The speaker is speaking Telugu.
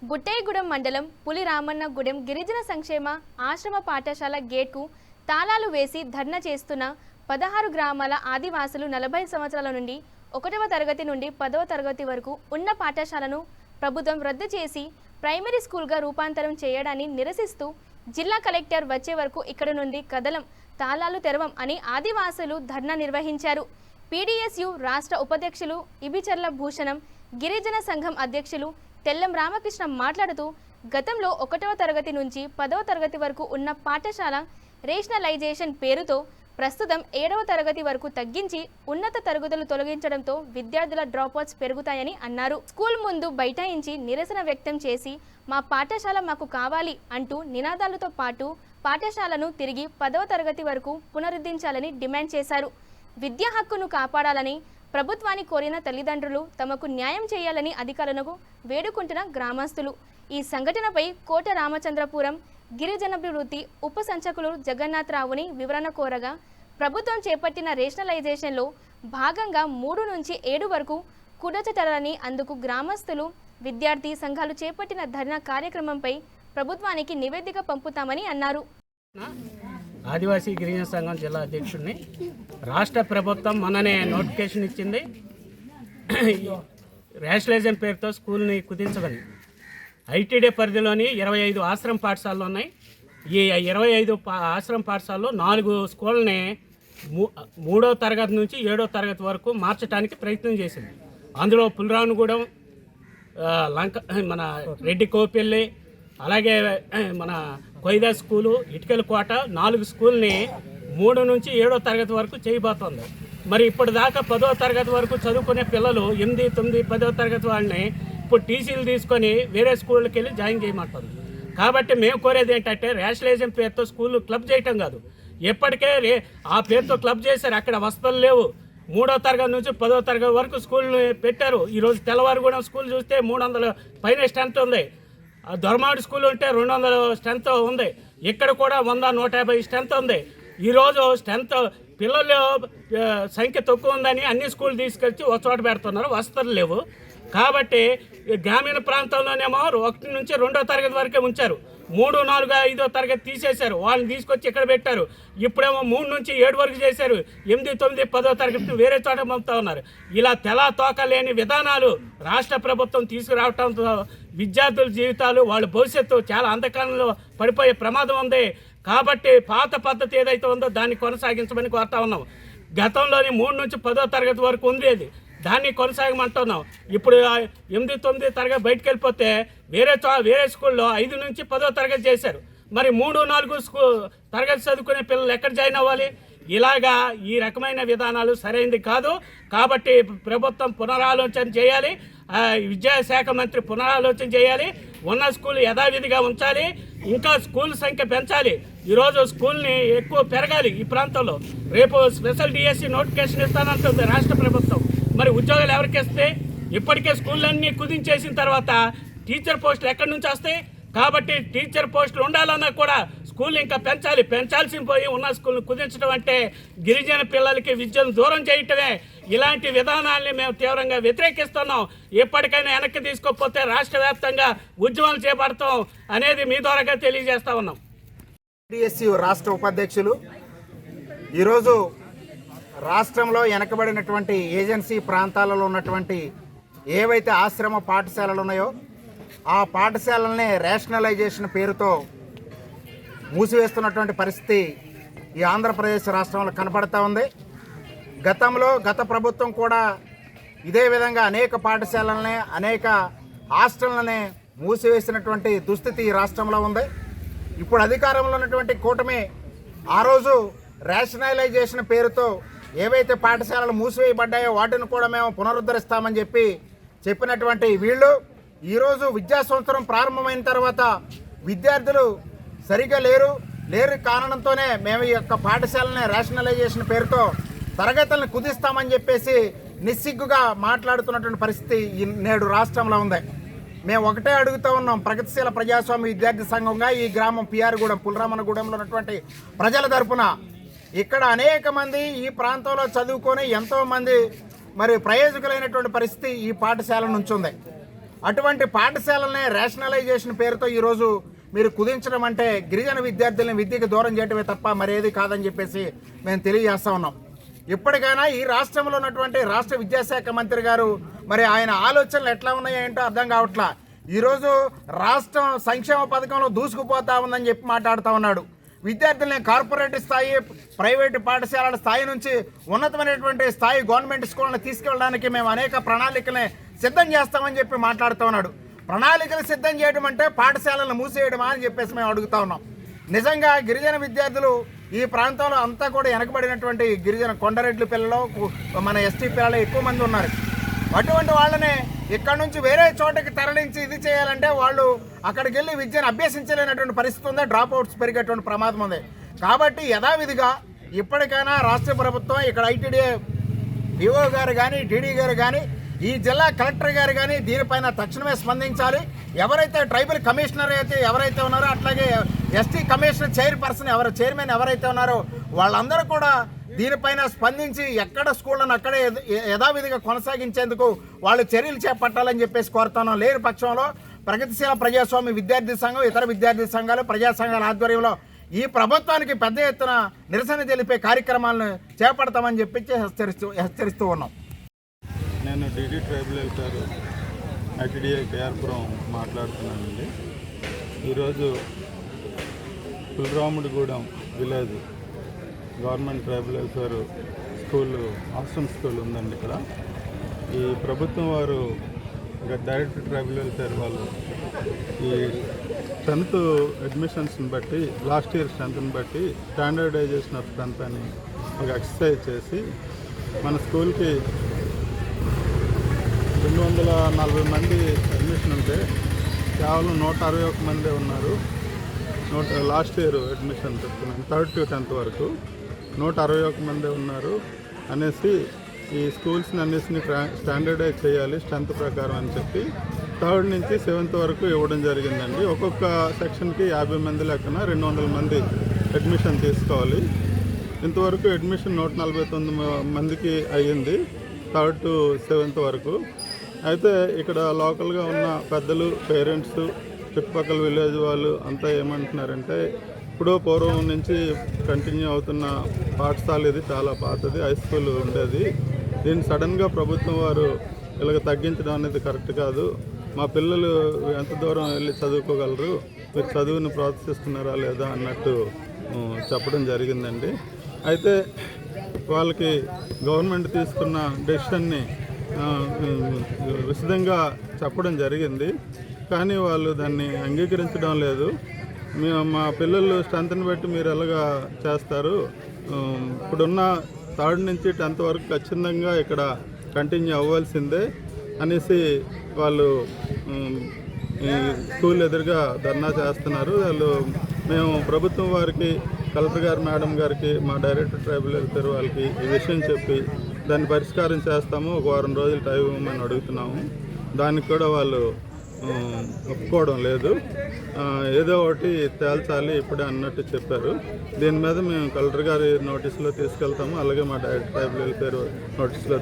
బుట్టేగూడెం మండలం పులి రామన్నగూడెం గిరిజన సంక్షేమ ఆశ్రమ పాఠశాల గేట్కు తాళాలు వేసి ధర్నా చేస్తున్న 16 గ్రామాల ఆదివాసులు 40 సంవత్సరాల నుండి 1వ తరగతి నుండి 10వ తరగతి వరకు ఉన్న పాఠశాలను ప్రభుత్వం రద్దు చేసి ప్రైమరీ స్కూల్గా రూపాంతరం చేయడాన్ని నిరసిస్తూ జిల్లా కలెక్టర్ వచ్చే వరకు ఇక్కడ నుండి కదలం, తాళాలు తెరవం అని ఆదివాసులు ధర్నా నిర్వహించారు. పీడీఎస్యు రాష్ట్ర ఉపాధ్యక్షులు ఇబిచర్ల భూషణం, గిరిజన సంఘం అధ్యక్షులు తెల్లం రామకృష్ణ మాట్లాడుతూ గతంలో 1వ తరగతి నుంచి 10వ తరగతి వరకు ఉన్న పాఠశాల రేషనలైజేషన్ పేరుతో ప్రస్తుతం 7వ తరగతి వరకు తగ్గించి ఉన్నత తరగతులు తొలగించడంతో విద్యార్థుల డ్రాప్అవుట్స్ పెరుగుతాయని అన్నారు. స్కూల్ ముందు బైఠాయించి నిరసన వ్యక్తం చేసి మా పాఠశాల మాకు కావాలి అంటూ నినాదాలతో పాటు పాఠశాలను తిరిగి 10వ తరగతి వరకు పునరుద్ధరించాలని డిమాండ్ చేశారు. విద్యా హక్కును కాపాడాలని ప్రభుత్వాన్ని కోరిన తల్లిదండ్రులు తమకు న్యాయం చేయాలని అధికారులకు వేడుకుంటున్న గ్రామస్తులు. ఈ సంఘటనపై కోట రామచంద్రపురం గిరిజనాభివృద్ధి ఉప సంచాలకులు జగన్నాథరావుని వివరణ కోరగా ప్రభుత్వం చేపట్టిన రేషనలైజేషన్లో భాగంగా 3 నుంచి 7 వరకు కుదర్చటాలని అందుకు గ్రామస్తులు విద్యార్థి సంఘాలు చేపట్టిన ధర్నా కార్యక్రమంపై ప్రభుత్వానికి నివేదిక పంపుతామని అన్నారు. ఆదివాసీ గిరిజన సంఘం జిల్లా అధ్యక్షుడిని. రాష్ట్ర ప్రభుత్వం మొన్ననే నోటిఫికేషన్ ఇచ్చింది, రేషనలైజేషన్ పేరుతో స్కూల్ని కుదించమని. ఐటీడీ పరిధిలోని 25 ఆశ్రమ పాఠశాలలు ఉన్నాయి. ఈ 25 ఆశ్రమ పాఠశాలలో 4 స్కూళ్ళని 3వ తరగతి నుంచి 7వ తరగతి వరకు మార్చడానికి ప్రయత్నం చేసింది. అందులో పులిరామన్నగూడెం, మన రెడ్డి కోపెల్లి, అలాగే మన కొయిదా స్కూలు, ఇటుకల కోట 4 స్కూల్ని 3 నుంచి 7వ తరగతి వరకు చేయబోతోంది. మరి ఇప్పటిదాకా 10వ తరగతి వరకు చదువుకునే పిల్లలు 8, 9, 10వ తరగతి వాళ్ళని ఇప్పుడు టీసీలు తీసుకొని వేరే స్కూళ్ళకి వెళ్ళి జాయిన్ చేయమంటుంది. కాబట్టి మేము కోరేది ఏంటంటే రేషనలైజేషన్ పేరుతో స్కూళ్ళు క్లబ్ చేయటం కాదు. ఎప్పటికే ఆ పేరుతో క్లబ్ చేశారు, అక్కడ వసతులు లేవు. 3వ తరగతి నుంచి 10వ తరగతి వరకు స్కూల్ని పెట్టారు. ఈరోజు తెల్లవారుగూడెం స్కూల్ చూస్తే 300 పైన స్ట్రెంత్ ఉంది. దొరమాడి స్కూల్ ఉంటే 200 స్ట్రెంత్ ఉంది. ఇక్కడ కూడా 100, 150 స్ట్రెంత్ ఉంది. ఈరోజు స్ట్రెంత్ పిల్లల సంఖ్య తక్కువ ఉందని అన్ని స్కూల్ తీసుకొచ్చి ఒక చోట పెడుతున్నారు, వసతులు లేవు. కాబట్టి గ్రామీణ ప్రాంతంలోనేమో 1 నుంచి 2వ తరగతి వరకే ఉంచారు, 3, 4, 5వ తరగతి తీసేశారు, వాళ్ళని తీసుకొచ్చి ఇక్కడ పెట్టారు. ఇప్పుడేమో 3 నుంచి 7 వరకు చేశారు, 8, 9, 10వ తరగతి వేరే చోట పంపుతా ఉన్నారు. ఇలా తెలా తోక లేని విధానాలు రాష్ట్ర ప్రభుత్వం తీసుకురావడంతో విద్యార్థుల జీవితాలు, వాళ్ళ భవిష్యత్తు చాలా అంధకారంలో పడిపోయే ప్రమాదం ఉంది. కాబట్టి పాత పద్ధతి ఏదైతే ఉందో దాన్ని కొనసాగించమని కోరుతా ఉన్నాం. గతంలోని 3 నుంచి 10వ తరగతి వరకు ఉంది, దాన్ని కొనసాగమంటున్నాం. ఇప్పుడు 8, 9 తరగతి బయటకు వెళ్ళిపోతే వేరే స్కూల్లో 5 నుంచి 10వ తరగతి చేశారు. మరి 3, 4 తరగతి చదువుకునే పిల్లలు ఎక్కడ జాయిన్ అవ్వాలి? ఇలాగా ఈ రకమైన విధానాలు సరైనది కాదు. కాబట్టి ప్రభుత్వం పునరాలోచన చేయాలి, విద్యాశాఖ మంత్రి పునరాలోచన చేయాలి, ఉన్న స్కూల్ యథావిధిగా ఉంచాలి, ఇంకా స్కూల్ సంఖ్య పెంచాలి. ఈరోజు స్కూల్ని ఎక్కువ పెరగాలి ఈ ప్రాంతంలో. రేపు స్పెషల్ డిఎస్సి నోటిఫికేషన్ ఇస్తానంటుంది రాష్ట్ర ప్రభుత్వం. మరి ఉద్యోగాలు ఎవరికి ఇస్తే? ఇప్పటికే స్కూళ్ళన్నీ కుదించేసిన తర్వాత టీచర్ పోస్టులు ఎక్కడి నుంచి వస్తాయి? కాబట్టి టీచర్ పోస్టులు ఉండాలన్నా కూడా స్కూల్ ఇంకా పెంచాల్సి పోయి ఉన్న స్కూల్ని కుదించడం అంటే గిరిజన పిల్లలకి విద్యను దూరం చేయటమే. ఇలాంటి విధానాల్ని మేము తీవ్రంగా వ్యతిరేకిస్తున్నాం. ఎప్పటికైనా వెనక్కి తీసుకోకపోతే రాష్ట్ర వ్యాప్తంగా ఉద్యమాలు చేపడతాం అనేది మీ ద్వారాగా తెలియజేస్తా ఉన్నాం. పీడీఎస్యు రాష్ట్ర ఉపాధ్యక్షులు ఈరోజు రాష్ట్రంలో వెనకబడినటువంటి ఏజెన్సీ ప్రాంతాలలో ఉన్నటువంటి ఏవైతే ఆశ్రమ పాఠశాలలు ఉన్నాయో ఆ పాఠశాలల్ని రేషనలైజేషన్ పేరుతో మూసివేస్తున్నటువంటి పరిస్థితి ఈ ఆంధ్రప్రదేశ్ రాష్ట్రంలో కనపడతా ఉంది. గత ప్రభుత్వం కూడా ఇదే విధంగా అనేక పాఠశాలల్ని, అనేక హాస్టళ్లని మూసివేసినటువంటి దుస్థితి ఈ రాష్ట్రంలో ఉంది. ఇప్పుడు అధికారంలో ఉన్నటువంటి కూటమి ఆ రోజు రేషనలైజేషన్ పేరుతో ఏవైతే పాఠశాలలు మూసివేయబడ్డాయో వాటిని కూడా మేము పునరుద్ధరిస్తామని చెప్పినటువంటి వీళ్ళు ఈరోజు విద్యా సంవత్సరం ప్రారంభమైన తర్వాత విద్యార్థులు సరిగ్గా లేరు కారణంతోనే మేము ఈ యొక్క పాఠశాలని రేషనలైజేషన్ పేరుతో తరగతులను కుదిస్తామని చెప్పేసి నిస్సిగ్గుగా మాట్లాడుతున్నటువంటి పరిస్థితి నేడు రాష్ట్రంలో ఉంది. మేము ఒకటే అడుగుతూ ఉన్నాం, ప్రగతిశీల ప్రజాస్వామ్య విద్యార్థి సంఘంగా ఈ గ్రామం పిఆర్గూడెం పులిరామన్నగూడెంలో ఉన్నటువంటి ప్రజల తరపున ఇక్కడ అనేక మంది ఈ ప్రాంతంలో చదువుకొని ఎంతోమంది మరి ప్రయోజకులైనటువంటి పరిస్థితి ఈ పాఠశాల నుంచి ఉంది. అటువంటి పాఠశాలలనే రేషనలైజేషన్ పేరుతో ఈరోజు మీరు కుదించడం అంటే గిరిజన విద్యార్థులను విద్యకు దూరం చేయడమే తప్ప మరేది కాదని చెప్పేసి మేము తెలియజేస్తా ఉన్నాం. ఇప్పటికైనా ఈ రాష్ట్రంలో ఉన్నటువంటి రాష్ట్ర విద్యాశాఖ మంత్రి గారు మరి ఆయన ఆలోచనలు ఎట్లా ఉన్నాయో ఏంటో అర్థం కావట్లా. ఈరోజు రాష్ట్రం సంక్షేమ పథకంలో దూసుకుపోతా ఉందని చెప్పి మాట్లాడుతూ ఉన్నాడు. విద్యార్థుల్ని కార్పొరేట్ స్థాయి, ప్రైవేటు పాఠశాలల స్థాయి నుంచి ఉన్నతమైనటువంటి స్థాయి గవర్నమెంట్ స్కూళ్ళని తీసుకెళ్ళడానికి మేము అనేక ప్రణాళికల్ని సిద్ధం చేస్తామని చెప్పి మాట్లాడుతూ ఉన్నాడు. ప్రణాళికలు సిద్ధం చేయడం అంటే పాఠశాలను మూసేయడమా అని చెప్పేసి మేము అడుగుతా ఉన్నాం. నిజంగా గిరిజన విద్యార్థులు ఈ ప్రాంతంలో అంతా కూడా వెనకబడినటువంటి గిరిజన కొండరెడ్ల పిల్లలు, మన ఎస్టీ పిల్లలు ఎక్కువ మంది ఉన్నారు. అటువంటి వాళ్ళని ఇక్కడ నుంచి వేరే చోటకి తరలించి ఇది చేయాలంటే వాళ్ళు అక్కడికి వెళ్ళి విద్యను అభ్యసించలేనటువంటి పరిస్థితి ఉంది. డ్రాప్ అవుట్స్ పెరిగేటువంటి ప్రమాదం ఉంది. కాబట్టి యథావిధిగా ఇప్పటికైనా రాష్ట్ర ప్రభుత్వం, ఇక్కడ ఐటీడీఏ డిఓ గారు కానీ, డీడీ గారు కానీ, ఈ జిల్లా కలెక్టర్ గారు కానీ దీనిపైన తక్షణమే స్పందించాలి. ఎవరైతే ట్రైబల్ కమిషనర్ అయితే ఎవరైతే ఉన్నారో, అట్లాగే ఎస్టీ కమిషనర్ చైర్మన్ ఎవరైతే ఉన్నారో వాళ్ళందరూ కూడా దీనిపైన స్పందించి ఎక్కడ స్కూళ్ళను అక్కడే యథావిధిగా కొనసాగించేందుకు వాళ్ళు చర్యలు చేపట్టాలని చెప్పేసి కోరుతున్నాం. లేని పక్షంలో ప్రగతిశీల ప్రజాస్వామ్య విద్యార్థి సంఘం, ఇతర విద్యార్థి సంఘాలు, ప్రజా సంఘాల ఆధ్వర్యంలో ఈ ప్రభుత్వానికి పెద్ద ఎత్తున నిరసన తెలిపే కార్యక్రమాలను చేపడతామని చెప్పి హెచ్చరిస్తూ ఉన్నాం. నేను DD tribal welfare ITDI KRPuram మాట్లాడుతున్నానండి. ఈరోజు Pulramudigudem village government tribal welfare school, ashram school ఉందండి ఇక్కడ. ఈ ప్రభుత్వం వారు డైరెక్టర్ ట్రైబల్ వెల్ఫేర్ వాళ్ళు ఈ 10th అడ్మిషన్స్ని బట్టి, లాస్ట్ ఇయర్ స్ట్రెంత్ని బట్టి స్టాండర్డైజేషన్ ఆఫ్ స్ట్రెంత్ అని ఒక ఎక్సర్సైజ్ చేసి మన స్కూల్కి 240 మంది అడ్మిషన్ ఉంటే కేవలం 161 మందే ఉన్నారు. లాస్ట్ ఇయర్ అడ్మిషన్ చెప్తున్నాను, 3rd to 10th వరకు 161 మందే ఉన్నారు అనేసి ఈ స్కూల్స్ని అన్నిటిని స్టాండర్డైజ్ చేయాలి స్ట్రెంత్ ప్రకారం అని చెప్పి 3rd నుంచి 7th వరకు ఇవ్వడం జరిగిందండి. ఒక్కొక్క సెక్షన్కి 50 మంది లెక్కన 200 మంది అడ్మిషన్ తీసుకోవాలి. ఇంతవరకు అడ్మిషన్ 149 మందికి అయ్యింది 3rd to 7th వరకు. అయితే ఇక్కడ లోకల్గా ఉన్న పెద్దలు, పేరెంట్స్, చుట్టుపక్కల విలేజ్ వాళ్ళు అంతా ఏమంటున్నారంటే, ఇప్పుడు పూర్వం నుంచి కంటిన్యూ అవుతున్న పాఠశాల ఇది చాలా పాతది, హై స్కూల్ ఉండేది. దీన్ని సడన్గా ప్రభుత్వం వారు ఇలాగ తగ్గించడం అనేది కరెక్ట్ కాదు. మా పిల్లలు ఎంత దూరం వెళ్ళి చదువుకోగలరు, మీరు చదువుని ప్రోత్సహిస్తున్నారా లేదా అన్నట్టు చెప్పడం జరిగిందండి. అయితే వాళ్ళకి గవర్నమెంట్ తీసుకున్న డెసిషన్ని విశదంగా చెప్పడం జరిగింది, కానీ వాళ్ళు దాన్ని అంగీకరించడం లేదు. మా పిల్లలు స్ట్రెంత్ని బట్టి మీరు ఎలాగా చేస్తారు, ఇప్పుడున్న 3rd నుంచి 10th వరకు ఖచ్చితంగా ఇక్కడ కంటిన్యూ అవ్వాల్సిందే అనేసి వాళ్ళు ఈ స్కూల్ ఎదురుగా ధర్నా చేస్తున్నారు. వాళ్ళు మేము ప్రభుత్వం వారికి, కలెక్టర్ గారు మేడం గారికి, మా డైరెక్టర్ ట్రైబల్ వెల్ఫేర్ వాళ్ళకి ఈ విషయం చెప్పి దాన్ని పరిష్కారం చేస్తాము, ఒక వారం రోజులు టైం ఇవ్వమని అడుగుతున్నాము. దానికి కూడా వాళ్ళు ఒప్పుకోవడం లేదు. ఏదో ఒకటి తేల్చాలి ఇప్పుడే అన్నట్టు చెప్పారు. దీని మీద మేము కలెక్టర్ గారి నోటీసులో తీసుకెళ్తాము, అలాగే మా డైరెక్టర్ ట్రైబల్ వెల్ఫేర్ నోటీసులో